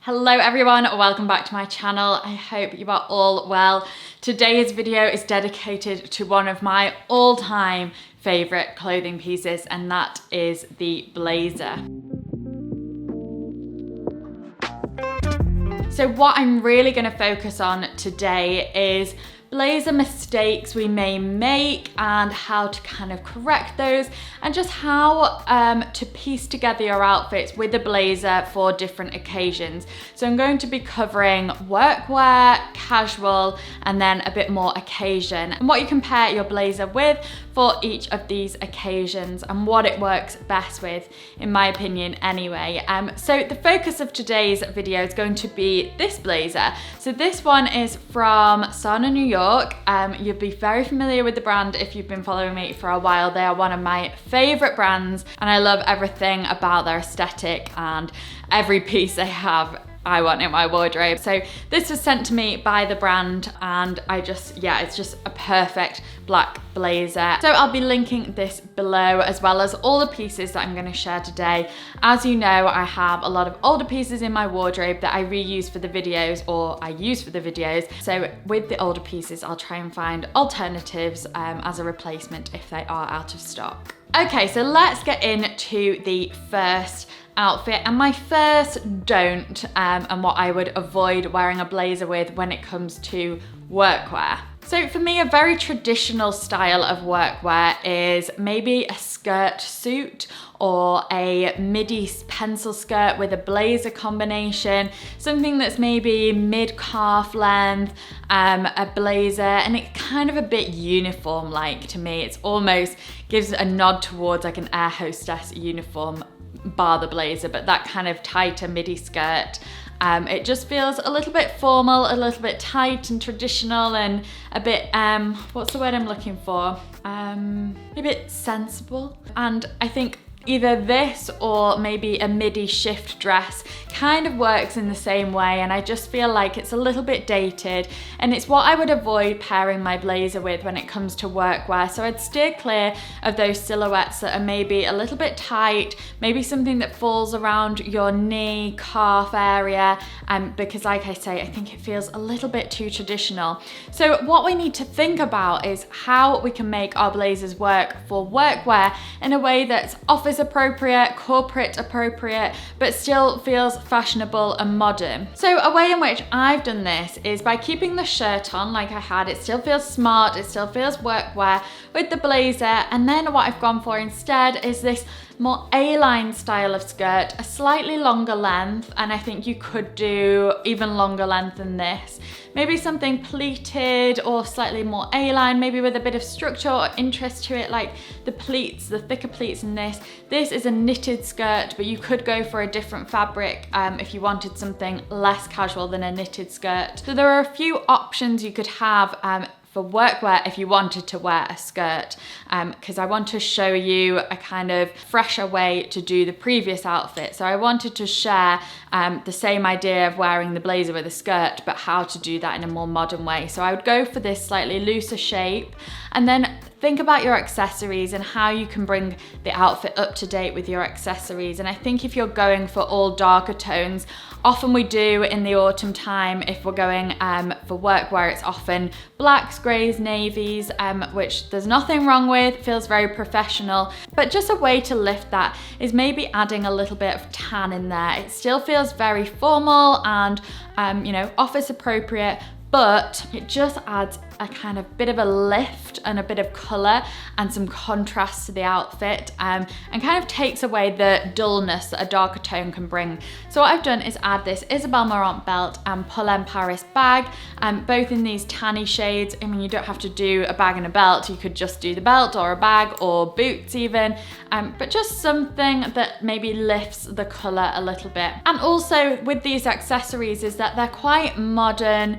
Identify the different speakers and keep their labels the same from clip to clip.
Speaker 1: Hello everyone, welcome back to my channel. I hope you are all well. Today's video is dedicated to one of my all-time favorite clothing pieces, and that is the blazer. So what I'm really going to focus on today is blazer mistakes we may make and how to kind of correct those, and just how to piece together your outfits with a blazer for different occasions. So I'm going to be covering workwear, casual, and then a bit more occasion, and what you can pair your blazer with for each of these occasions and what it works best with, in my opinion anyway. So the focus of today's video is going to be this blazer. So this one is from Sana, New York. You'll be very familiar with the brand if you've been following me for a while. They are one of my favorite brands, and I love everything about their aesthetic, and every piece they have I want in my wardrobe. So this was sent to me by the brand, and it's just a perfect black blazer. So I'll be linking this below, as well as all the pieces that I'm going to share today. As you know, I have a lot of older pieces in my wardrobe that I reuse for the videos, or I use for the videos. So with the older pieces, I'll try and find alternatives as a replacement if they are out of stock. Okay, so let's get into the first outfit and my first don't, and what I would avoid wearing a blazer with when it comes to workwear. So for me, a very traditional style of workwear is maybe a skirt suit or a midi pencil skirt with a blazer combination, something that's maybe mid-calf length, a blazer, and it's kind of a bit uniform-like to me. It's almost gives a nod towards like an air hostess uniform, bar the blazer, but that kind of tighter midi skirt. It just feels a little bit formal, a little bit tight and traditional, and a bit, what's the word I'm looking for? A bit sensible. And I think either this or maybe a midi shift dress kind of works in the same way, and I just feel like it's a little bit dated, and it's what I would avoid pairing my blazer with when it comes to workwear. So I'd steer clear of those silhouettes that are maybe a little bit tight, maybe something that falls around your knee, calf area, because like I say, I think it feels a little bit too traditional. So what we need to think about is how we can make our blazers work for workwear in a way that's office appropriate, corporate appropriate, but still feels fashionable and modern. So a way in which I've done this is by keeping the shirt on like I had. It still feels smart, it still feels workwear with the blazer, and then what I've gone for instead is this more A-line style of skirt, a slightly longer length, and I think you could do even longer length than this. Maybe something pleated or slightly more A-line, maybe with a bit of structure or interest to it, like the pleats, the thicker pleats in this. This is a knitted skirt, but you could go for a different fabric if you wanted something less casual than a knitted skirt. So there are a few options you could have for workwear if you wanted to wear a skirt, because I want to show you a kind of fresher way to do the previous outfit. So I wanted to share the same idea of wearing the blazer with a skirt, but how to do that in a more modern way. So I would go for this slightly looser shape, and then think about your accessories and how you can bring the outfit up to date with your accessories. And I think if you're going for all darker tones, often we do in the autumn time, if we're going for workwear, it's often blacks, greys, navies, which there's nothing wrong with, feels very professional. But just a way to lift that is maybe adding a little bit of tan in there. It still feels very formal and office appropriate, but it just adds a kind of bit of a lift and a bit of colour and some contrast to the outfit, and kind of takes away the dullness that a darker tone can bring. So what I've done is add this Isabel Marant belt and Pull&& Paris bag, both in these tanny shades. I mean, you don't have to do a bag and a belt, you could just do the belt or a bag or boots even, but just something that maybe lifts the colour a little bit. And also with these accessories is that they're quite modern,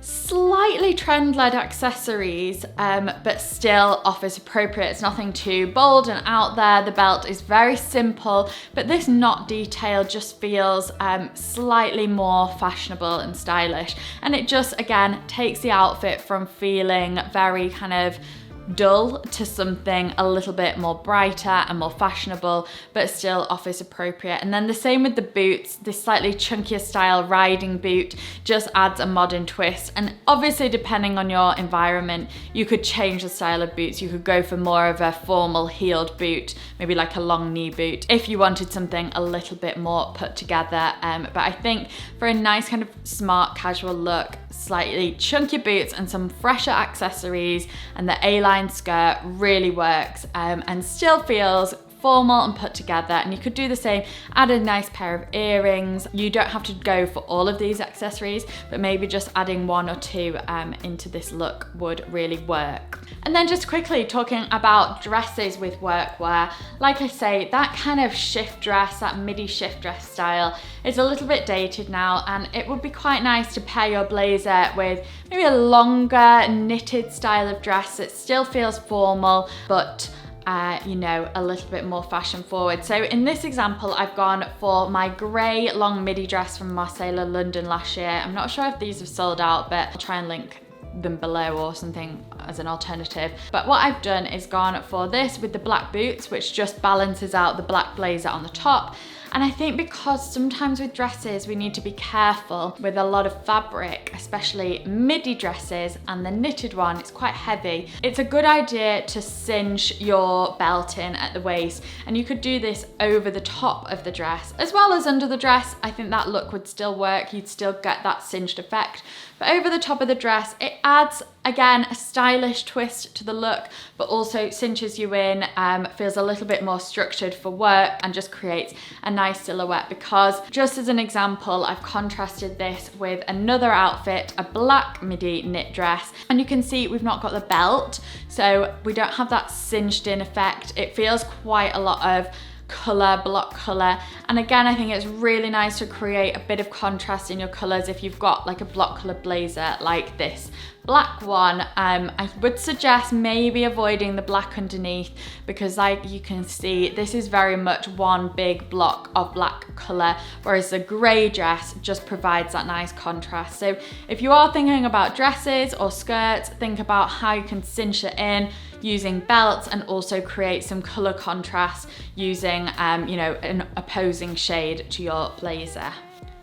Speaker 1: slightly trend-led accessories, but still office appropriate. It's nothing too bold and out there. The belt is very simple, but this knot detail just feels slightly more fashionable and stylish, and it just again takes the outfit from feeling very kind of dull to something a little bit more brighter and more fashionable, but still office appropriate. And then the same with the boots. This slightly chunkier style riding boot just adds a modern twist. And obviously, depending on your environment, you could change the style of boots. You could go for more of a formal heeled boot, maybe like a long knee boot, if you wanted something a little bit more put together. But I think for a nice kind of smart casual look, slightly chunky boots and some fresher accessories and the A-line skirt really works, and still feels formal and put together. And you could do the same, add a nice pair of earrings. You don't have to go for all of these accessories, but maybe just adding one or two into this look would really work. And then just quickly talking about dresses with workwear, like I say, that kind of shift dress, that midi shift dress style is a little bit dated now, and it would be quite nice to pair your blazer with maybe a longer knitted style of dress that still feels formal, but you know, a little bit more fashion forward. So in this example, I've gone for my grey long midi dress from Marcella London last year. I'm not sure if these have sold out, but I'll try and link them below or something as an alternative. But what I've done is gone for this with the black boots, which just balances out the black blazer on the top. And I think because sometimes with dresses, we need to be careful with a lot of fabric, especially midi dresses, and the knitted one, it's quite heavy. It's a good idea to cinch your belt in at the waist, and you could do this over the top of the dress as well as under the dress. I think that look would still work. You'd still get that cinched effect. But over the top of the dress, it adds, again, a stylish twist to the look, but also cinches you in, feels a little bit more structured for work, and just creates a nice silhouette. Because just as an example, I've contrasted this with another outfit, a black midi knit dress, and you can see we've not got the belt, so we don't have that cinched in effect. It feels quite a lot of colour, block colour, and again, I think it's really nice to create a bit of contrast in your colours if you've got like a block colour blazer like this black one. I would suggest maybe avoiding the black underneath, because like you can see, this is very much one big block of black colour, whereas the grey dress just provides that nice contrast. So if you are thinking about dresses or skirts, think about how you can cinch it in using belts, and also create some colour contrast using you know, an opposing shade to your blazer.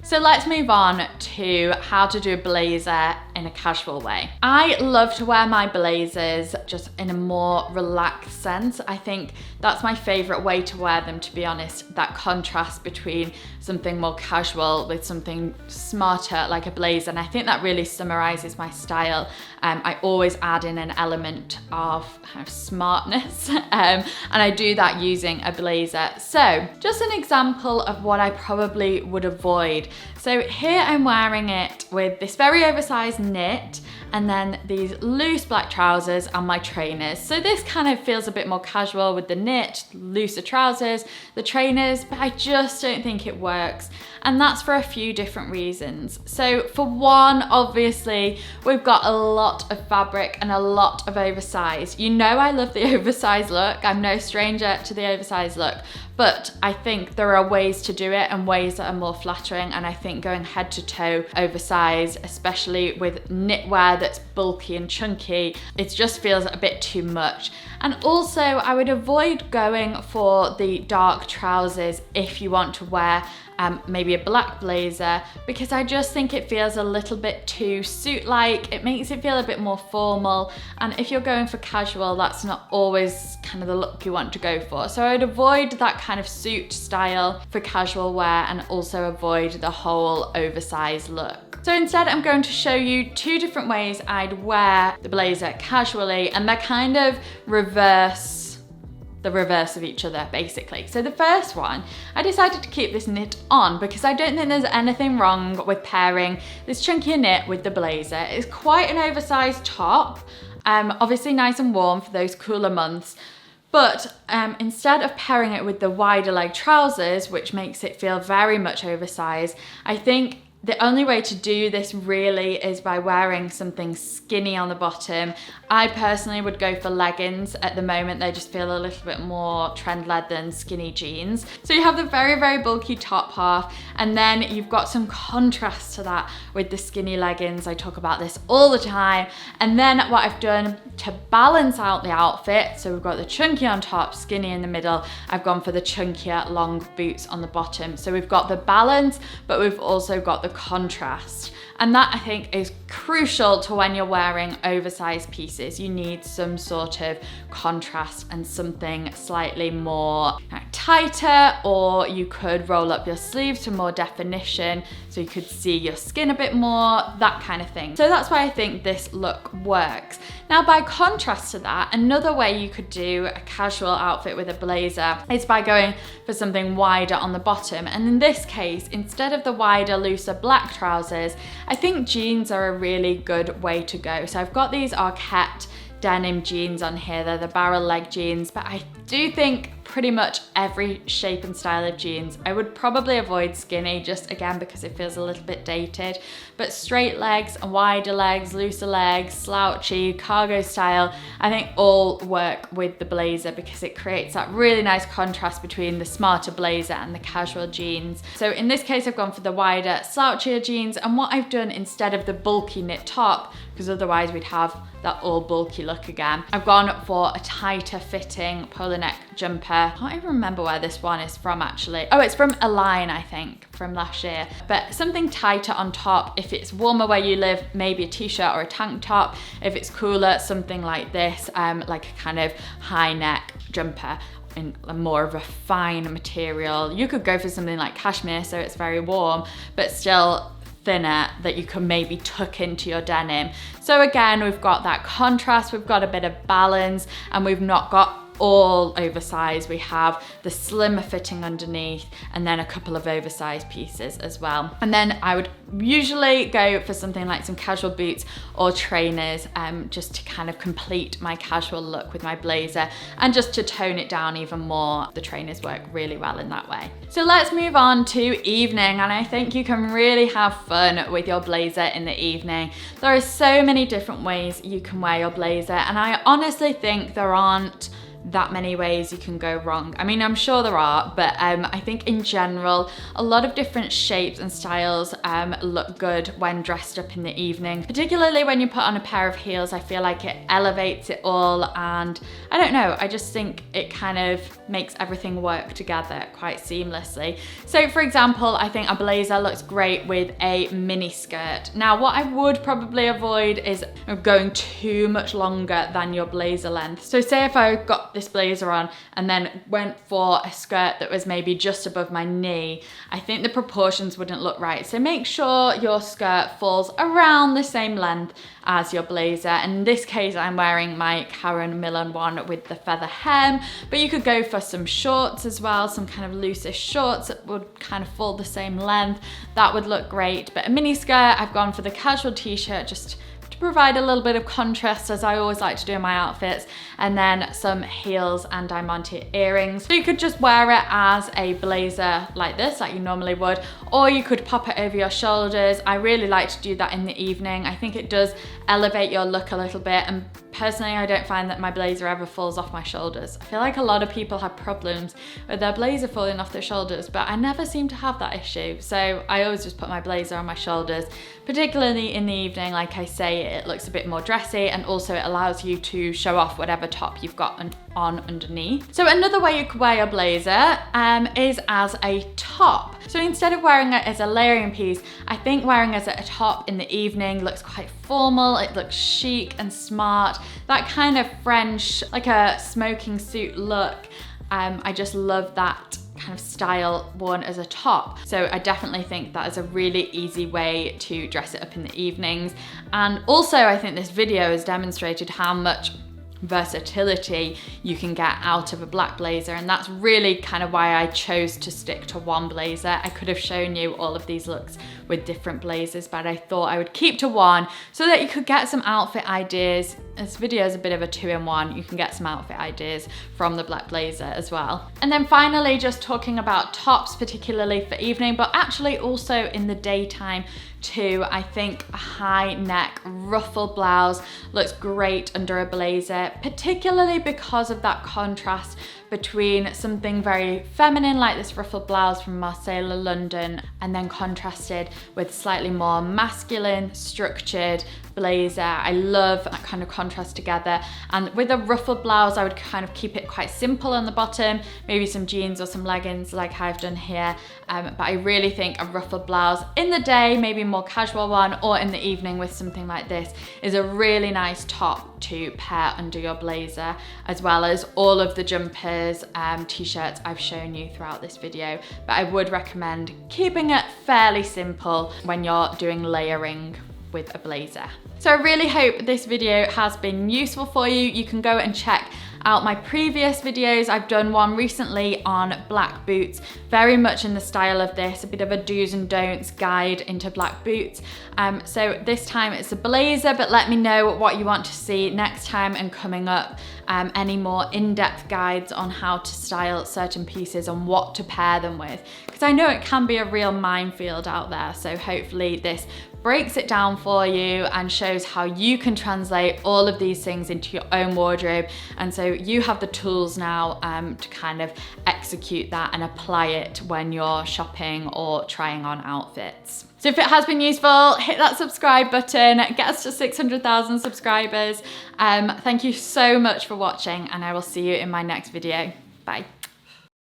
Speaker 1: So let's move on to how to do a blazer in a casual way. I love to wear my blazers just in a more relaxed sense. I think that's my favorite way to wear them, to be honest, that contrast between something more casual with something smarter like a blazer. And I think that really summarizes my style. I always add in an element of kind of smartness, and I do that using a blazer. So just an example of what I probably would avoid. So here I'm wearing it with this very oversized knit, and then these loose black trousers and my trainers. So this kind of feels a bit more casual with the knit, looser trousers, the trainers, but I just don't think it works. And that's for a few different reasons. So for one, obviously, we've got a lot of fabric and a lot of oversized. You know I love the oversized look. I'm no stranger to the oversized look. But I think there are ways to do it, and ways that are more flattering. And I think going head to toe oversized, especially with knitwear that's bulky and chunky, it just feels a bit too much. And also I would avoid going for the dark trousers if you want to wear maybe a black blazer, because I just think it feels a little bit too suit-like. It makes it feel a bit more formal, and if you're going for casual, that's not always kind of the look you want to go for. So I would avoid that kind of suit style for casual wear, and also avoid the whole oversized look. So instead, I'm going to show you two different ways I'd wear the blazer casually, and they're kind of the reverse of each other, basically. So the first one, I decided to keep this knit on because I don't think there's anything wrong with pairing this chunkier knit with the blazer. It's quite an oversized top, obviously nice and warm for those cooler months. But instead of pairing it with the wider leg trousers, which makes it feel very much oversized, I think The only way to do this really is by wearing something skinny on the bottom. I personally would go for leggings. At the moment, they just feel a little bit more trend-led than skinny jeans. So you have the very, very bulky top half, and then you've got some contrast to that with the skinny leggings. I talk about this all the time. And then what I've done to balance out the outfit, so we've got the chunky on top, skinny in the middle, I've gone for the chunkier long boots on the bottom. So we've got the balance, but we've also got the contrast. And that, I think, is crucial to when you're wearing oversized pieces. You need some sort of contrast and something slightly more tighter, or you could roll up your sleeves for more definition so you could see your skin a bit more, that kind of thing. So that's why I think this look works. Now, by contrast to that, another way you could do a casual outfit with a blazer is by going for something wider on the bottom. And in this case, instead of the wider, looser black trousers, I think jeans are a really good way to go. So I've got these Arquette denim jeans on here. They're the barrel leg jeans, but I do think pretty much every shape and style of jeans. I would probably avoid skinny, just again because it feels a little bit dated, but straight legs, wider legs, looser legs, slouchy, cargo style, I think all work with the blazer because it creates that really nice contrast between the smarter blazer and the casual jeans. So in this case, I've gone for the wider, slouchier jeans, and what I've done instead of the bulky knit top, because otherwise we'd have that all bulky look again, I've gone for a tighter fitting polo neck jumper. I can't even remember where this one is from actually. Oh, it's from Align, I think, from last year. But something tighter on top. If it's warmer where you live, maybe a t-shirt or a tank top. If it's cooler, something like this, like a kind of high neck jumper in more of a fine material. You could go for something like cashmere, so it's very warm, but still thinner, that you can maybe tuck into your denim. So again, we've got that contrast, we've got a bit of balance, and we've not got all oversized. We have the slimmer fitting underneath, and then a couple of oversized pieces as well. And then I would usually go for something like some casual boots or trainers, just to kind of complete my casual look with my blazer and just to tone it down even more. The trainers work really well in that way. So let's move on to evening, and I think you can really have fun with your blazer in the evening. There are so many different ways you can wear your blazer, and I honestly think there aren't that many ways you can go wrong. I mean, I'm sure there are, but I think in general, a lot of different shapes and styles look good when dressed up in the evening, particularly when you put on a pair of heels. I feel like it elevates it all, and I don't know, I just think it kind of makes everything work together quite seamlessly. So for example, I think a blazer looks great with a mini skirt. Now, what I would probably avoid is going too much longer than your blazer length. So say if I got this blazer on and then went for a skirt that was maybe just above my knee, I think the proportions wouldn't look right. So make sure your skirt falls around the same length as your blazer. And in this case, I'm wearing my Karen Millen one with the feather hem, but you could go for some shorts as well, some kind of looseish shorts that would kind of fall the same length. That would look great. But a mini skirt, I've gone for the casual t-shirt just to provide a little bit of contrast, as I always like to do in my outfits, and then some heels and diamante earrings. So you could just wear it as a blazer like this, like you normally would, or you could pop it over your shoulders. I really like to do that in the evening. I think it does elevate your look a little bit, and personally, I don't find that my blazer ever falls off my shoulders. I feel like a lot of people have problems with their blazer falling off their shoulders, but I never seem to have that issue. So I always just put my blazer on my shoulders, particularly in the evening. Like I say, it looks a bit more dressy, and also it allows you to show off whatever top you've got on underneath. So another way you could wear your blazer is as a top. So instead of wearing it as a layering piece, I think wearing it as a top in the evening looks quite formal. It looks chic and smart, that kind of French, like a smoking suit look. I just love that kind of style worn as a top. So I definitely think that is a really easy way to dress it up in the evenings. And also I think this video has demonstrated how much versatility you can get out of a black blazer, and that's really kind of why I chose to stick to one blazer. I could have shown you all of these looks with different blazers, but I thought I would keep to one so that you could get some outfit ideas. This video is a bit of a 2-in-1. You can get some outfit ideas from the black blazer as well. And then finally, just talking about tops, particularly for evening, but actually also in the daytime too. I think a high neck ruffle blouse looks great under a blazer, particularly because of that contrast between something very feminine like this ruffled blouse from Marseille, London, and then contrasted with slightly more masculine, structured blazer. I love that kind of contrast together. And with a ruffled blouse, I would kind of keep it quite simple on the bottom, maybe some jeans or some leggings like I've done here. But I really think a ruffled blouse in the day, maybe a more casual one, or in the evening with something like this, is a really nice top to pair under your blazer, as well as all of the jumpers, t-shirts I've shown you throughout this video. But I would recommend keeping it fairly simple when you're doing layering with a blazer. So I really hope this video has been useful for you. You can go and check out my previous videos. I've done one recently on black boots, very much in the style of this, a bit of a do's and don'ts guide into black boots. So this time it's a blazer, but let me know what you want to see next time, and coming up any more in-depth guides on how to style certain pieces and what to pair them with, because I know it can be a real minefield out there. So hopefully this breaks it down for you and shows how you can translate all of these things into your own wardrobe, and so you have the tools now to kind of execute that and apply it when you're shopping or trying on outfits. So if it has been useful, hit that subscribe button, get us to 600,000 subscribers. Thank you so much for watching, and I will see you in my next video. Bye.